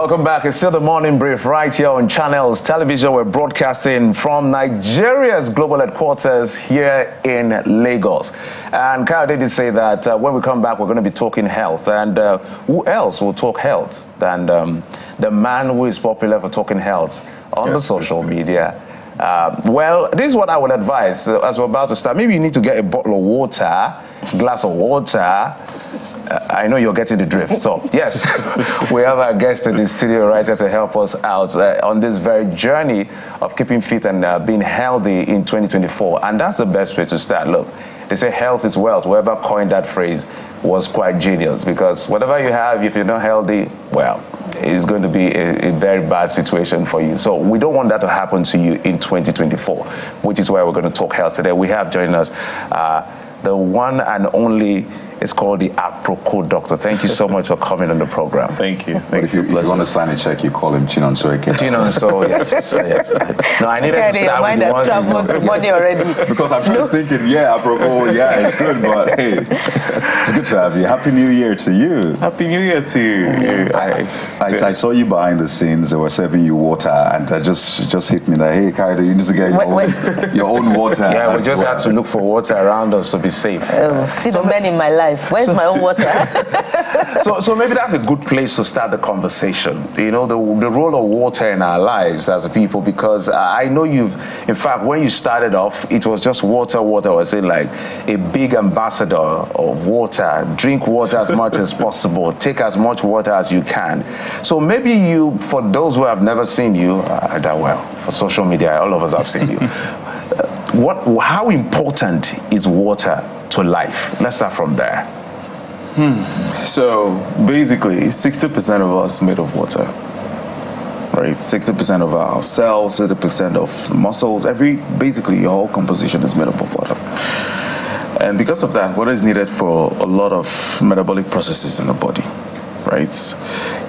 Welcome back. It's still the morning brief right here on Channels Television. We're broadcasting from Nigeria's global headquarters here in Lagos. And Kayode did say that when we come back, we're going to be talking health. And who else will talk health than the man who is popular for talking health on the social media? Well, this is what I would advise as we're about to start. Maybe you need to get a bottle of water, glass of water. I know you're getting the drift. So, yes, we have our guest in the studio right here to help us out on this very journey of keeping fit and being healthy in 2024. And that's the best way to start. Look, they say health is wealth. Whoever coined that phrase was quite genius, because whatever you have, if you're not healthy, well, it's going to be a very bad situation for you. So we don't want that to happen to you in 2024, which is why we're going to talk health today. We have joining us the one and only, it's called the Aporoko doctor. Thank you so much for coming on the program. Thank you. If you want to sign a check, you call him Chinonso again. Chinonso, yes. Yes. No, I needed to start with the ones who's money already. Because I'm just thinking, yeah, Aporoko, yeah, it's good, but hey, it's good to have you. Happy New Year to you. Happy New Year to you. I saw you behind the scenes. They were serving you water, and I just hit me like, hey, Kayode, you need to get your own water. Yeah, we just had to look for water around us to be safe. See the men in my life. Where's my own water? so maybe that's a good place to start the conversation. You know, the role of water in our lives as a people, because I know in fact, when you started off, it was just water. Was it like a big ambassador of water? Drink water as much as possible. Take as much water as you can. So maybe you, for those who have never seen you, for social media, all of us have seen you. How important is water to life? Let's start from there. So basically, 60% of us made of water, right? 60% of our cells, 60% of muscles, basically your whole composition is made up of water. And because of that, water is needed for a lot of metabolic processes in the body, right?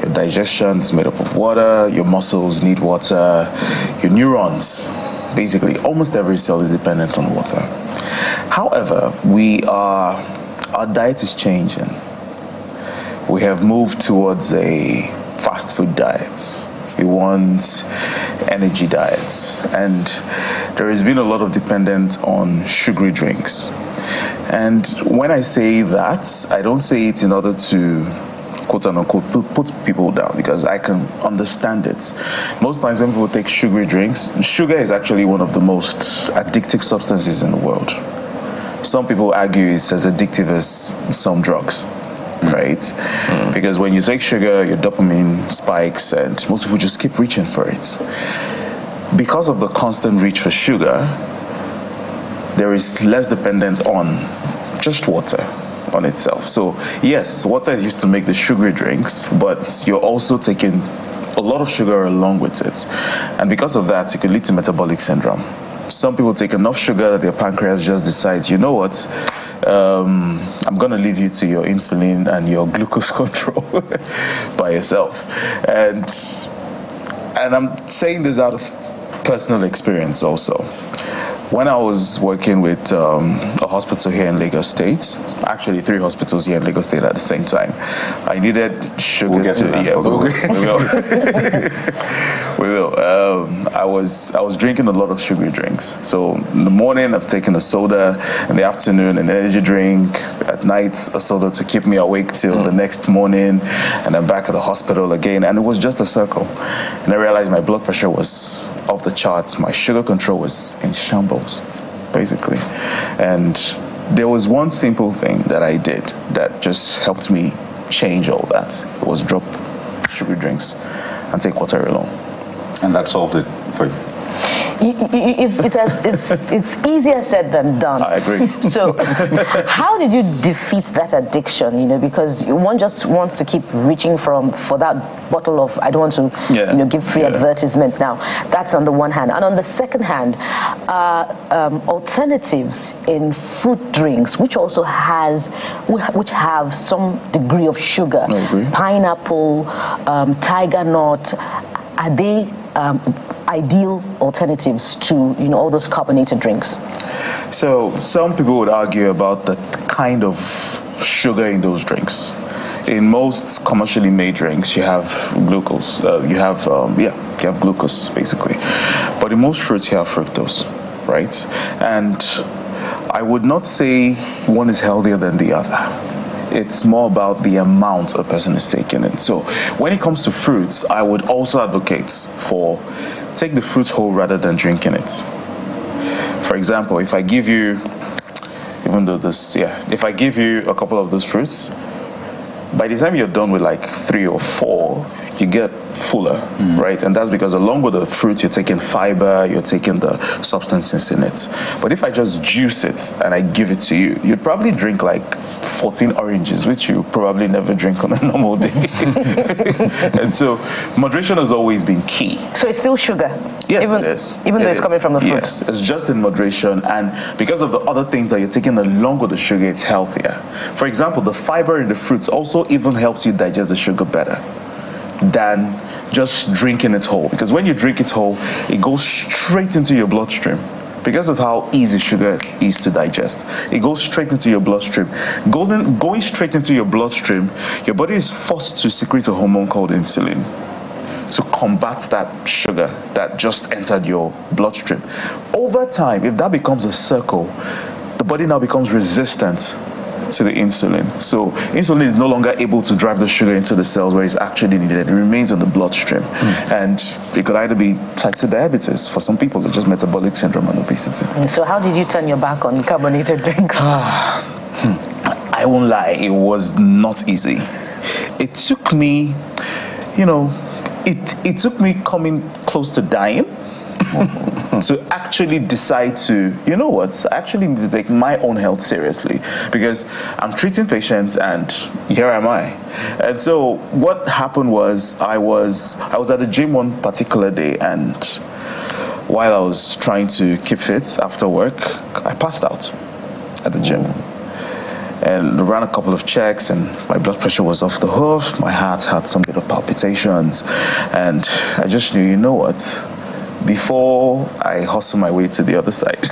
Your digestion is made up of water, your muscles need water, your neurons, basically almost every cell is dependent on water. However, our diet is changing. We have moved towards a fast food diet. We want energy diets. And there has been a lot of dependence on sugary drinks. And when I say that, I don't say it in order to quote unquote put people down, because I can understand it. Most times when people take sugary drinks, sugar is actually one of the most addictive substances in the world. Some people argue it's as addictive as some drugs, right? Because when you take sugar, your dopamine spikes, and most people just keep reaching for it. Because of the constant reach for sugar, there is less dependence on just water on itself. So yes, water is used to make the sugary drinks, but you're also taking a lot of sugar along with it. And because of that, it could lead to metabolic syndrome. Some people take enough sugar that their pancreas just decides, you know what, I'm going to leave you to your insulin and your glucose control by yourself. And I'm saying this out of personal experience also. When I was working with a hospital here in Lagos State, actually 3 hospitals here in Lagos State at the same time, I needed sugar we will. I was drinking a lot of sugary drinks. So in the morning, I've taken a soda. In the afternoon, an energy drink. At night, a soda to keep me awake till the next morning. And I'm back at the hospital again. And it was just a circle. And I realized my blood pressure was off the charts. My sugar control was in shambles, basically. And there was one simple thing that I did that just helped me change all that. It was drop sugary drinks and take water alone. And that solved it for you? It's easier said than done. I agree. So how did you defeat that addiction? You know, because one just wants to keep reaching for that bottle of, I don't want to give free advertisement now. That's on the one hand. And on the second hand, alternatives in fruit drinks, which have some degree of sugar. Pineapple, tiger nut, are they ideal alternatives to all those carbonated drinks? So some people would argue about the kind of sugar in those drinks. in most commercially made drinks, you have glucose. You have glucose basically, but in most fruits you have fructose, right? And I would not say one is healthier than the other. It's more about the amount a person is taking in. So when it comes to fruits, I would also advocate for take the fruits whole rather than drinking it. For example, if I give you, if I give you a couple of those fruits, by the time you're done with like 3 or 4, you get fuller, right? And that's because along with the fruit, you're taking fiber, you're taking the substances in it. But if I just juice it and I give it to you, you'd probably drink like 14 oranges, which you probably never drink on a normal day. And so moderation has always been key. So it's still sugar? Yes, it is. Even though it's coming from the fruit? Yes, it's just in moderation. And because of the other things that you're taking along with the sugar, it's healthier. For example, the fiber in the fruits also even helps you digest the sugar better than just drinking it whole. Because when you drink it whole, it goes straight into your bloodstream. Because of how easy sugar is to digest, it goes straight into your bloodstream. Going straight into your bloodstream, your body is forced to secrete a hormone called insulin to combat that sugar that just entered your bloodstream. Over time, if that becomes a circle, the body now becomes resistant to the insulin. So insulin is no longer able to drive the sugar into the cells where it's actually needed. It remains in the bloodstream. And it could either be type 2 diabetes, for some people it's just metabolic syndrome and obesity. So how did you turn your back on carbonated drinks? I won't lie, it was not easy. It took me, it took me coming close to dying to actually decide to, I actually need to take my own health seriously, because I'm treating patients and here am I. And so what happened was I was at the gym one particular day, and while I was trying to keep fit after work, I passed out at the gym. And ran a couple of checks, and my blood pressure was off the hoof. My heart had some bit of palpitations, and I just knew, before I hustle my way to the other side,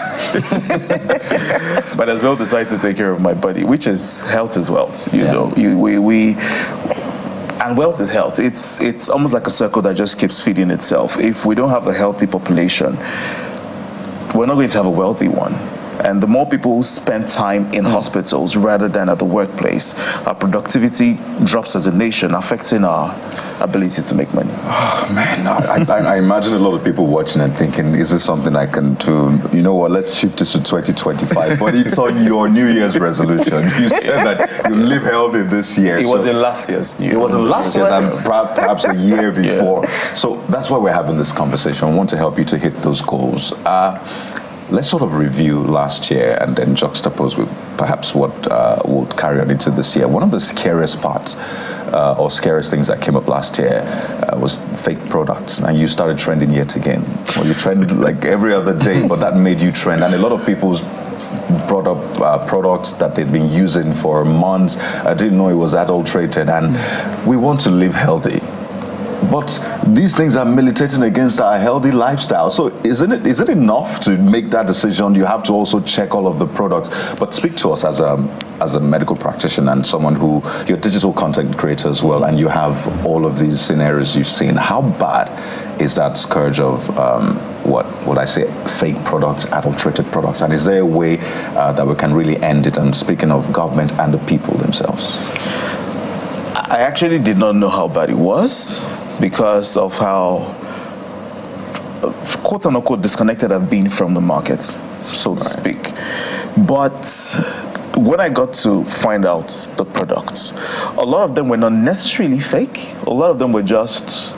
but as well decide to take care of my body, which is health is wealth. And wealth is health. It's almost like a circle that just keeps feeding itself. If we don't have a healthy population, we're not going to have a wealthy one. And the more people who spend time in hospitals rather than at the workplace, our productivity drops as a nation, affecting our ability to make money. Oh, man, I imagine a lot of people watching and thinking, is this something I can do? You know what, let's shift this to 2025. But it's on your New Year's resolution. You said that you live healthy this year. It was in last year's New Year. It was in last year's and perhaps a year before. So that's why we're having this conversation. I want to help you to hit those goals. Let's sort of review last year and then juxtapose with perhaps what we'll carry on into this year. One of the scariest parts or scariest things that came up last year was fake products, and you started trending yet again. Well, you trended like every other day, but that made you trend, and a lot of people's brought up products that they'd been using for months. I didn't know it was adulterated, and we want to live healthy. But these things are militating against our healthy lifestyle. So is it enough to make that decision? You have to also check all of the products. But speak to us as a medical practitioner and someone who, you're a digital content creator as well, and you have all of these scenarios you've seen. How bad is that scourge of what would I say, fake products, adulterated products? And is there a way that we can really end it? And speaking of government and the people themselves. I actually did not know how bad it was, because of how quote unquote disconnected I've been from the market, so to speak. But when I got to find out the products, a lot of them were not necessarily fake. A lot of them were just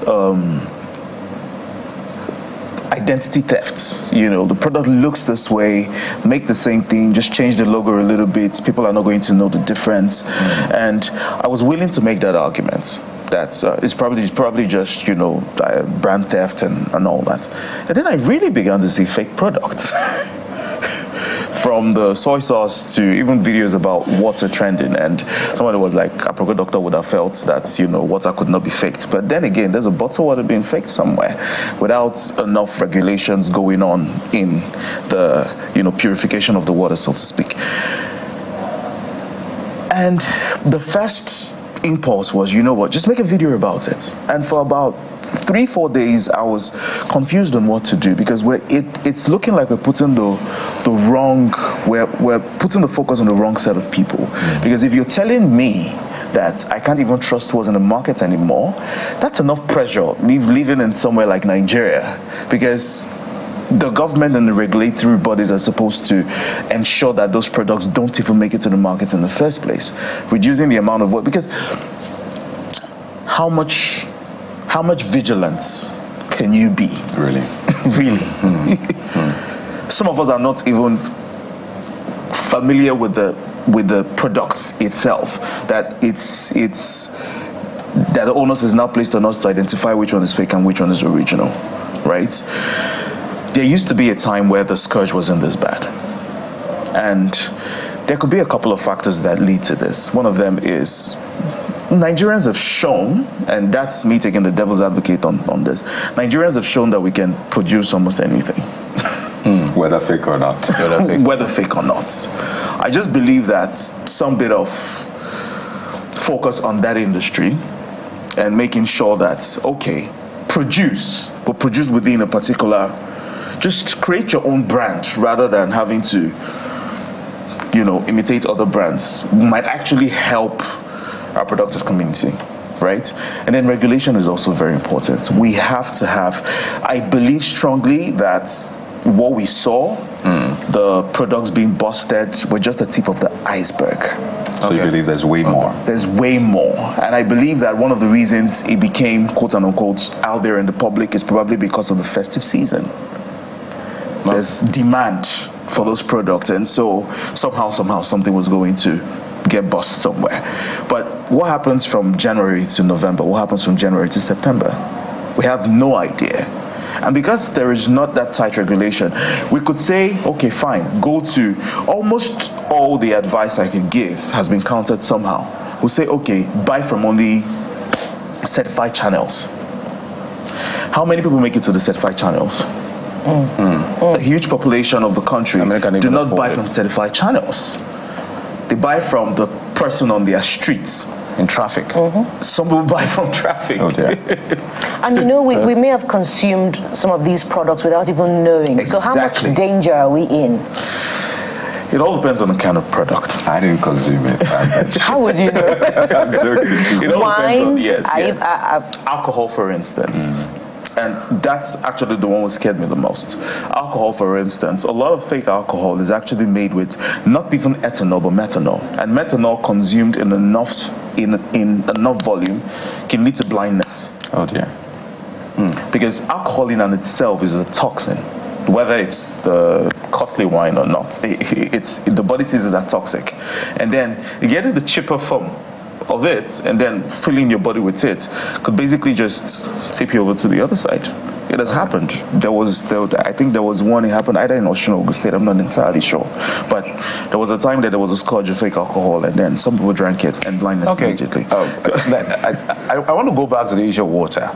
identity thefts. The product looks this way, make the same thing, just change the logo a little bit. People are not going to know the difference. And I was willing to make that argument that it's probably just brand theft and all that. And then I really began to see fake products. From the soy sauce to even videos about water trending, and somebody was like, Aporoko doctor would have felt that water could not be faked. But then again, there's a bottle of water being faked somewhere without enough regulations going on in the purification of the water, so to speak. And the first impulse was, you know what, just make a video about it. And for about 3-4 days, I was confused on what to do, because it's looking like we're putting the focus on the wrong set of people. Because if you're telling me that I can't even trust what's in the market anymore, that's enough pressure living in somewhere like Nigeria, because the government and the regulatory bodies are supposed to ensure that those products don't even make it to the market in the first place, reducing the amount of work. Because how much vigilance can you be? Really? Really? Some of us are not even familiar with the products itself, that that the onus is now placed on us to identify which one is fake and which one is original, right? There used to be a time where the scourge wasn't this bad, and there could be a couple of factors that lead to this. One of them is Nigerians have shown, and that's me taking the devil's advocate on this, Nigerians have shown that we can produce almost anything. Whether fake or not. Whether fake or not. I just believe that some bit of focus on that industry and making sure that, okay, produce within a particular, just create your own brand rather than having to, imitate other brands, might actually help our productive community, right? And then regulation is also very important. We have to have, I believe strongly that what we saw, the products being busted, were just the tip of the iceberg. So you believe there's way more? There's way more. And I believe that one of the reasons it became, quote unquote, out there in the public is probably because of the festive season. There's demand for those products, and so somehow something was going to get bust somewhere. But what happens from January to November? What happens from January to September? We have no idea. And because there is not that tight regulation, we could say, okay, fine, go to almost all the advice I could give has been countered somehow. We'll say, okay, buy from only certified channels. How many people make it to the certified channels? A huge population of the country do not buy from certified channels. They buy from the person on their streets. In traffic. Some people buy from traffic. Oh dear. And we may have consumed some of these products without even knowing. Exactly. So how much danger are we in? It all depends on the kind of product. I didn't consume it. How would you know? I'm joking. It all Wines, depends on, alcohol, for instance. And that's actually the one that scared me the most. Alcohol, for instance, a lot of fake alcohol is actually made with not even ethanol, but methanol. And methanol consumed in enough volume can lead to blindness. Oh dear. Because alcohol in and itself is a toxin. Whether it's the costly wine or not, the body sees it as toxic. And then you get in the cheaper form of it, and then filling your body with it could basically just tip you over to the other side. It has happened. I think there was one, it happened either in Osun or Ogun State, I'm not entirely sure. But there was a time that there was a scourge of fake alcohol, and then some people drank it and blindness immediately. I want to go back to the issue of water,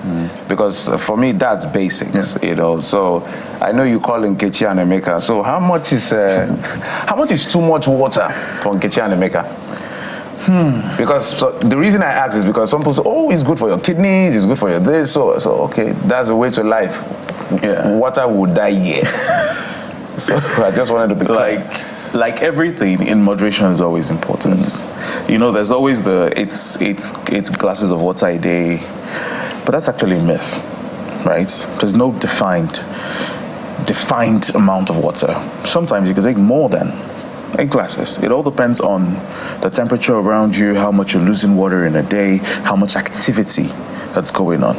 because for me that's basics, So I know you call Nkechi and Emeka. So how much is too much water for Nkechi and Emeka? Because the reason I ask is because some people say, oh, it's good for your kidneys, it's good for your this, so okay, that's the way to life. Water would die here. So I just wanted to be clear. Like everything in moderation is always important. There's always it's glasses of water a day, but that's actually a myth, right? There's no defined amount of water. Sometimes you can take more than 8 glasses. It all depends on the temperature around you, how much you're losing water in a day, how much activity that's going on.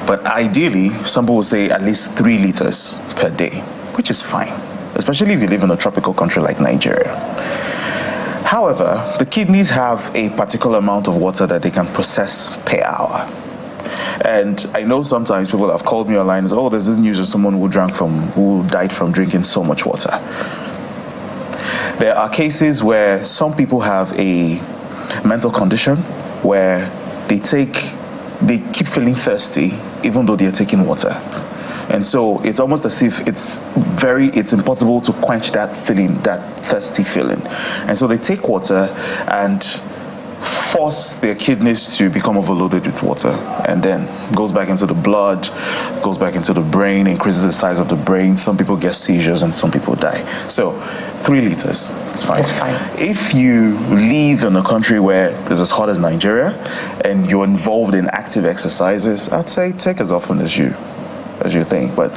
But ideally, some people will say at least 3 liters per day, which is fine, especially if you live in a tropical country like Nigeria. However, the kidneys have a particular amount of water that they can process per hour. And I know sometimes people have called me online and said, oh, there's this news of someone who died from drinking so much water. There are cases where some people have a mental condition where they keep feeling thirsty even though they're taking water. And so it's almost as if it's impossible to quench that feeling, that thirsty feeling. And so they take water, and force their kidneys to become overloaded with water, and then goes back into the blood, goes back into the brain, increases the size of the brain. Some people get seizures and some people die. So 3 liters, it's fine. It's fine. If you live in a country where it's as hot as Nigeria and you're involved in active exercises, I'd say take as often as you think, but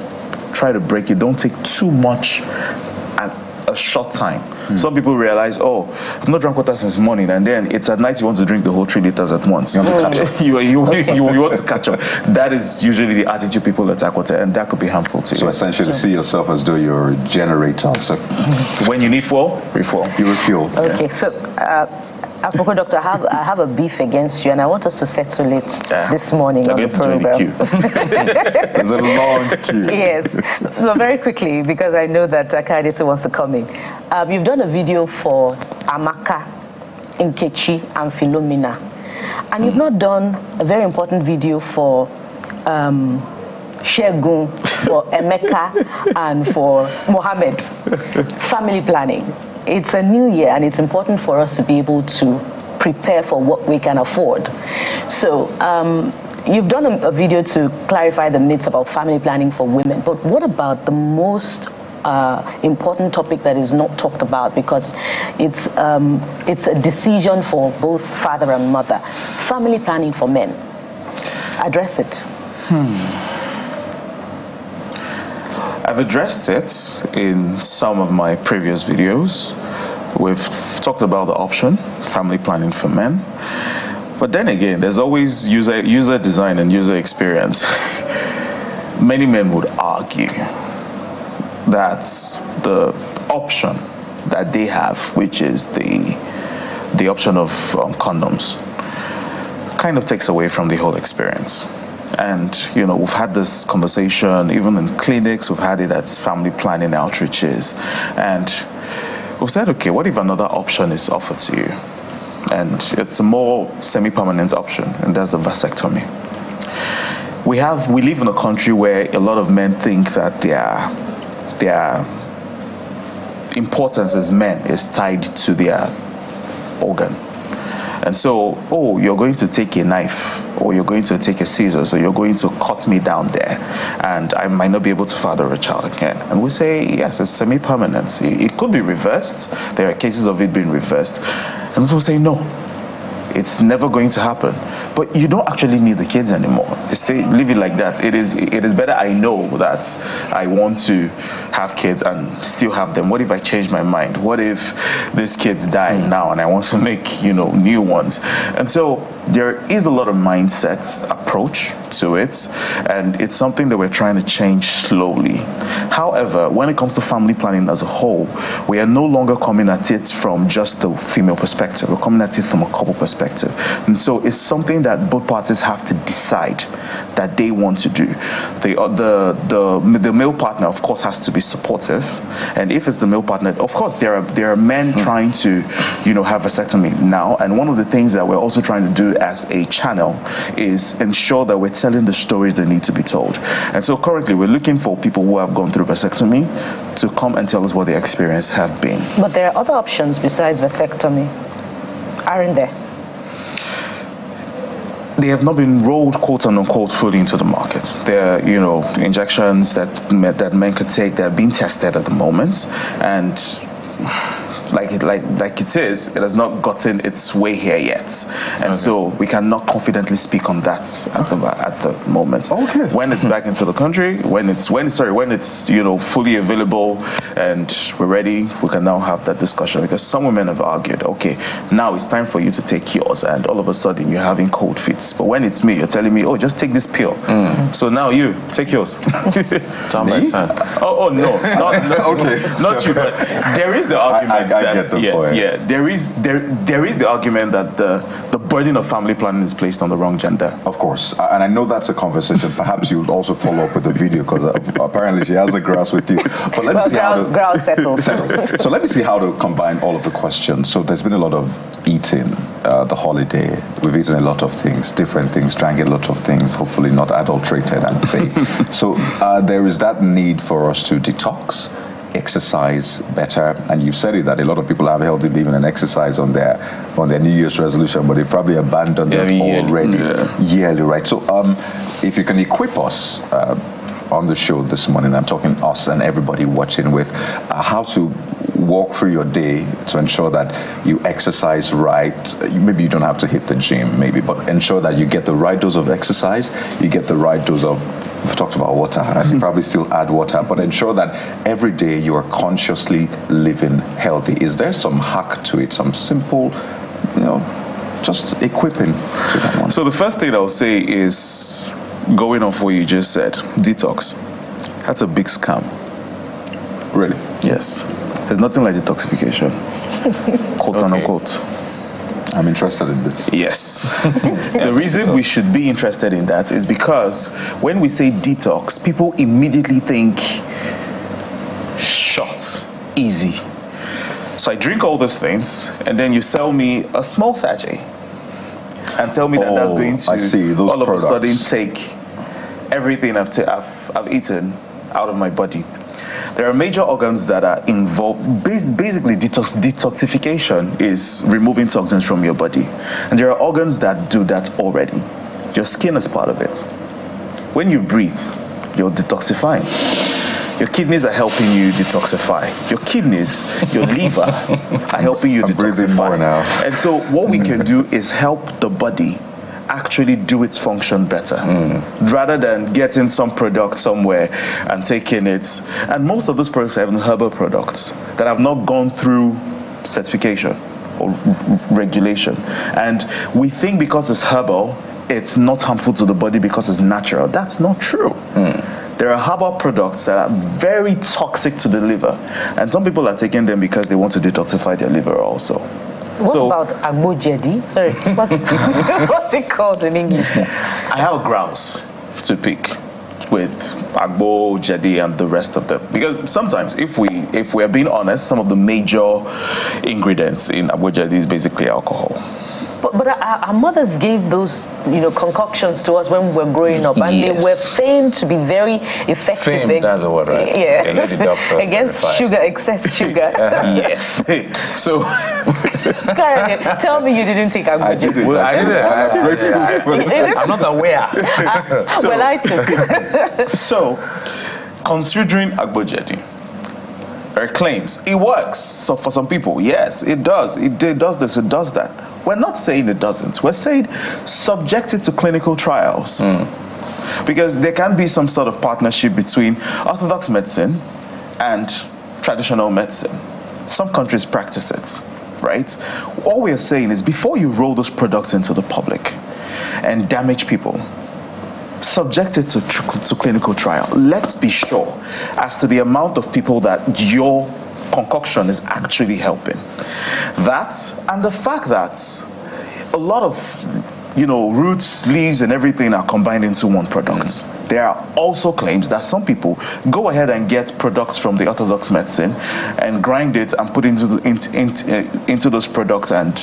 try to break it. Don't take too much at a short time. Some people realize, oh, I've not drunk water since morning, and then it's at night you want to drink the whole 3 liters at once. You want to catch up. you want to catch up. That is usually the attitude people attack water, and that could be harmful to you. So essentially, see yourself as though you're a generator. So when you need fuel, refuel. You refuel. Okay, so Aporoko Doctor, I have a beef against you, and I want us to settle it this morning on the program. There's a long queue. Yes. So very quickly, because I know that Akadesi wants to come in. You've done a video for Amaka, Nkechi, and Philomena, and you've not done a very important video for Shegun, for Emeka, and for Mohammed. Family planning. It's a new year, and it's important for us to be able to prepare for what we can afford. So you've done a video to clarify the myths about family planning for women, but what about the most important topic that is not talked about, because it's a decision for both father and mother? Family planning for men. Address it. I've addressed it in some of my previous videos. We've talked about the option, family planning for men. But then again, there's always user design and user experience. Many men would argue that the option that they have, which is the option of condoms, kind of takes away from the whole experience. And, you know, we've had this conversation, even in clinics, we've had it at family planning outreaches. And we've said, okay, what if another option is offered to you? And it's a more semi-permanent option, and that's the vasectomy. We live in a country where a lot of men think that their importance as men is tied to their organ. And so, oh, you're going to take a knife, or you're going to take a scissors, or you're going to cut me down there, and I might not be able to father a child again. And we say, yes, it's semi-permanent. It could be reversed. There are cases of it being reversed. And so we say, no, it's never going to happen. But you don't actually need the kids anymore. Say, leave it like that. It is better I know that I want to have kids and still have them. What if I change my mind? What if these kids die now and I want to make, new ones? And so there is a lot of mindset approach to it, and it's something that we're trying to change slowly. However, when it comes to family planning as a whole, we are no longer coming at it from just the female perspective. We're coming at it from a couple perspective. And so it's something that both parties have to decide that they want to do. The male partner, of course, has to be supportive. And if it's the male partner, of course, there are men trying to, have vasectomy now. And one of the things that we're also trying to do as a channel is ensure that we're telling the stories that need to be told. And so currently we're looking for people who have gone through vasectomy to come and tell us what their experience have been. But there are other options besides vasectomy, aren't there? They have not been rolled, quote unquote, fully into the market. There are, injections that men could take that are being tested at the moment, and like it is, it has not gotten its way here yet, and so we cannot confidently speak on that at the moment. Okay. When it's back into the country, when it's fully available and we're ready, we can now have that discussion, because some women have argued, okay, now it's time for you to take yours, and all of a sudden you're having cold feet. But when it's me, you're telling me, oh, just take this pill. So now you take yours. Me? Oh no, not you, but there is the argument. There is the argument that the burden of family planning is placed on the wrong gender. Of course, and I know that's a conversation. Perhaps you'll also follow up with the video, because apparently she has a grouse with you. But let me see grouse settled. So let me see how to combine all of the questions. So there's been a lot of eating, the holiday. We've eaten a lot of things, different things, drank a lot of things, hopefully not adulterated and fake. So there is that need for us to detox. exercise better? And you said it that a lot of people have healthy living and exercise on their New Year's resolution, but they probably abandoned it already yearly, right? So if you can equip us on the show this morning, I'm talking us and everybody watching, with how to walk through your day to ensure that you exercise right. Maybe you don't have to hit the gym, maybe, but ensure that you get the right dose of exercise, you get the right dose of, we've talked about water, and you probably still add water, but ensure that every day you are consciously living healthy. Is there some hack to it, some simple, just equipping to that one? So the first thing I'll say is, going off what you just said, detox. That's a big scam. Really? Yes. There's nothing like detoxification. Quote unquote. I'm interested in this. Yes. The reason we should be interested in that is because when we say detox, people immediately think short, easy. So I drink all those things, and then you sell me a small sachet and tell me that that's going to all of a sudden take everything I've eaten out of my body. There are major organs that are involved. Basically, detoxification is removing toxins from your body. And there are organs that do that already. Your skin is part of it. When you breathe, you're detoxifying. Your kidneys are helping you detoxify. Your kidneys, your liver are helping you detoxify. More now. And so what we can do is help the body actually do its function better, rather than getting some product somewhere and taking it. And most of those products are even herbal products that have not gone through certification or regulation. And we think because it's herbal, it's not harmful to the body because it's natural. That's not true. There are herbal products that are very toxic to the liver, and some people are taking them because they want to detoxify their liver also. What about agbojedi? Sorry, what's it called in English? I have grouse to pick with agbo, jedi, and the rest of them, because sometimes, if we are being honest, some of the major ingredients in agbojedi is basically alcohol. But our mothers gave those, concoctions to us when we were growing up, and they were famed to be very effective. Famed, that's the word, right? Yeah. Against sugar, excess sugar. Yes. So, tell me you didn't take agbojedi. I'm not aware. Well, I took. So, considering agbojedi, there are claims it works. So for some people, yes, it does. It does this, it does that. We're not saying it doesn't. We're saying subject it to clinical trials. Because there can be some sort of partnership between orthodox medicine and traditional medicine. Some countries practice it, right? All we're saying is, before you roll those products into the public and damage people, subject it to clinical trial. Let's be sure as to the amount of people that your concoction is actually helping. That, and the fact that a lot of roots, leaves, and everything are combined into one product. There are also claims that some people go ahead and get products from the orthodox medicine and grind it and put into those products, and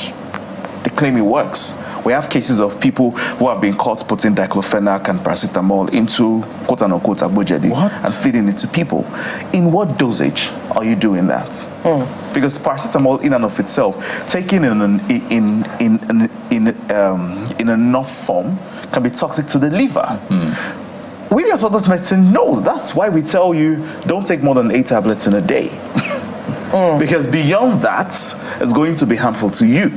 they claim it works. We have cases of people who have been caught putting diclofenac and paracetamol into quote-unquote agbojedi and feeding it to people. In what dosage are you doing that? Because paracetamol in and of itself, taken in enough form, can be toxic to the liver. We the orthodox medicine knows. That's why we tell you, don't take more than 8 tablets in a day. Because beyond that, it's going to be harmful to you.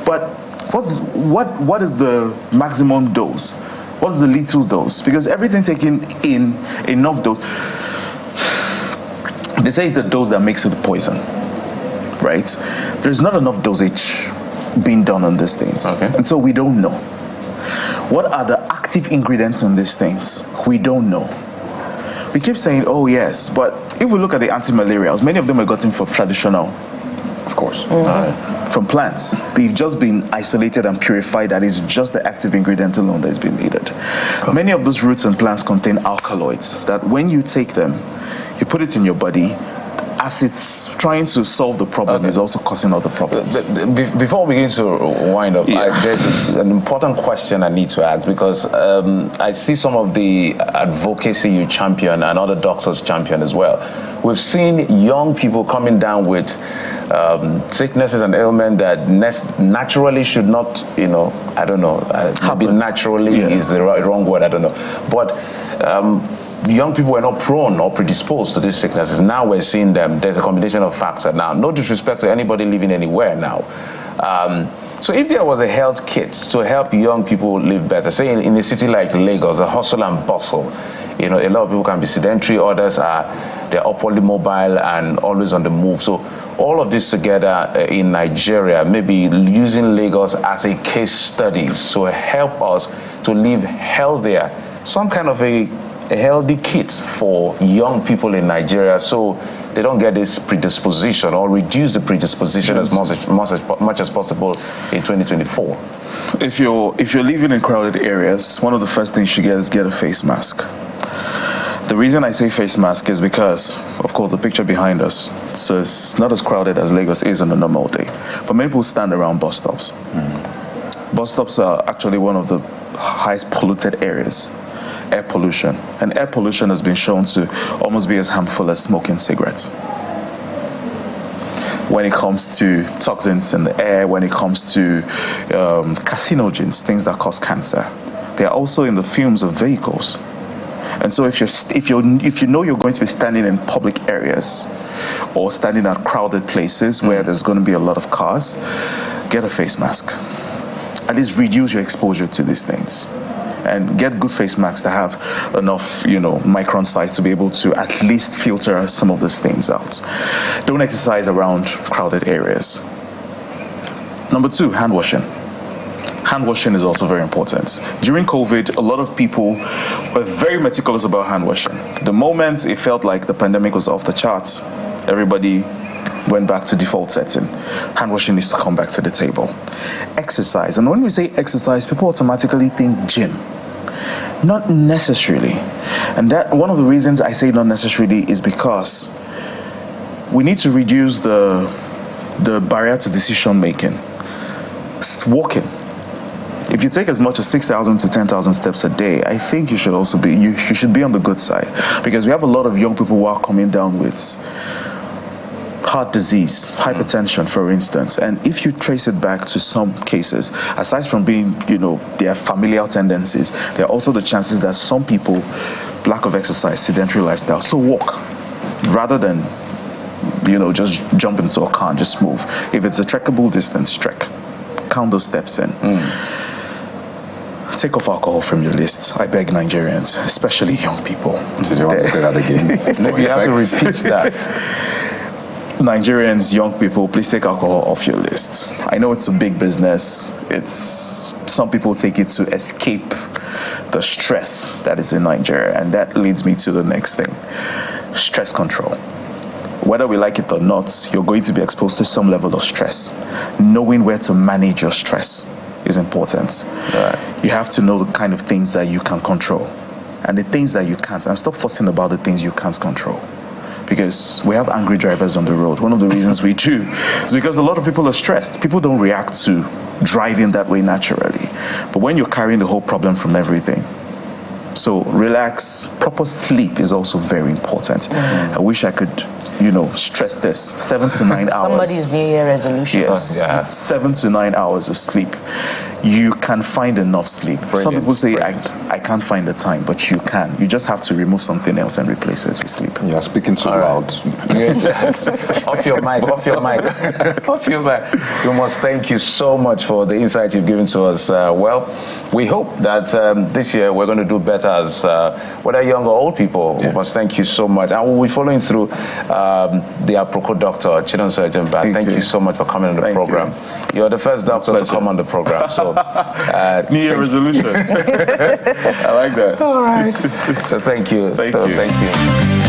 But what is the maximum dose? What is the lethal dose? Because everything taken in enough dose, they say it's the dose that makes it poison, right? There's not enough dosage being done on these things. And so we don't know. What are the active ingredients in these things? We don't know. We keep saying, oh yes, but if we look at the anti-malarials, many of them are gotten from traditional, of course, from plants. They've just been isolated and purified. That is just the active ingredient alone that has been needed. Many of those roots and plants contain alkaloids that when you take them, you put it in your body, as it's trying to solve the problem, is also causing other problems. Before we begin to wind up, there's an important question I need to ask, because I see some of the advocacy you champion and other doctors champion as well. We've seen young people coming down with sicknesses and ailments that naturally should not, I don't know, maybe naturally is the wrong word, I don't know. But young people were not prone or predisposed to these sicknesses. Now we're seeing them. There's a combination of factors now. No disrespect to anybody living anywhere now. So if there was a health kit to help young people live better, say in a city like Lagos, a hustle and bustle, a lot of people can be sedentary, others they're upwardly mobile and always on the move. So all of this together in Nigeria, maybe using Lagos as a case study to help us to live healthier, some kind of a healthy kit for young people in Nigeria, so they don't get this predisposition, or reduce the predisposition as much as possible in 2024. If you're living in crowded areas, one of the first things you get is get a face mask. The reason I say face mask is because, of course, the picture behind us, so it's not as crowded as Lagos is on a normal day, but many people stand around bus stops. Bus stops are actually one of the highest polluted areas. Air pollution. And air pollution has been shown to almost be as harmful as smoking cigarettes. When it comes to toxins in the air, when it comes to carcinogens, things that cause cancer, they are also in the fumes of vehicles. And so if you know you're going to be standing in public areas or standing at crowded places where there's going to be a lot of cars, get a face mask. At least reduce your exposure to these things. And get good face masks that have enough, micron size to be able to at least filter some of these things out. Don't exercise around crowded areas. Number 2, hand washing. Hand washing is also very important. During COVID, a lot of people were very meticulous about hand washing. The moment it felt like the pandemic was off the charts, everybody went back to default setting. Hand washing needs to come back to the table. Exercise. And when we say exercise, people automatically think gym. Not necessarily. And that one of the reasons I say not necessarily is because we need to reduce the barrier to decision making. Walking. If you take as much as 6,000 to 10,000 steps a day, I think you should also you should be on the good side, because we have a lot of young people who are coming down with heart disease, hypertension, for instance. And if you trace it back to some cases, aside from being, their familial tendencies, there are also the chances that some people, lack of exercise, sedentary lifestyle, so walk rather than, just jump into a car and just move. If it's a trekkable distance, trek. Count those steps in. Take off alcohol from your list. I beg Nigerians, especially young people. Did you want to say that again? Maybe you have to repeat that. Nigerians, young people, please take alcohol off your list. I know it's a big business. Some people take it to escape the stress that is in Nigeria, and that leads me to the next thing. Stress control. Whether we like it or not, you're going to be exposed to some level of stress. Knowing where to manage your stress is important. Right. You have to know the kind of things that you can control and the things that you can't, and stop fussing about the things you can't control. Because we have angry drivers on the road. One of the reasons we do is because a lot of people are stressed. People don't react to driving that way naturally. But when you're carrying the whole problem from everything, so relax. Proper sleep is also very important. I wish I could, stress this. 7 to 9 hours. Somebody's New Year resolution. Yes, 7 to 9 hours of sleep. You can find enough sleep. Brilliant. Some people say, I can't find the time, but you can. You just have to remove something else and replace it with sleep. You're speaking too loud. Off your mic. Off your mic. We must thank you so much for the insight you've given to us. We hope that this year we're going to do better as whether young or old people. Yeah. We must thank you so much. And we'll be following through the Aporoko doctor, Chidon Surgeon. Thank you so much for coming on the program. You're the first doctor to come on the program. So New Year resolution. I like that. All right. So thank you. Thank you.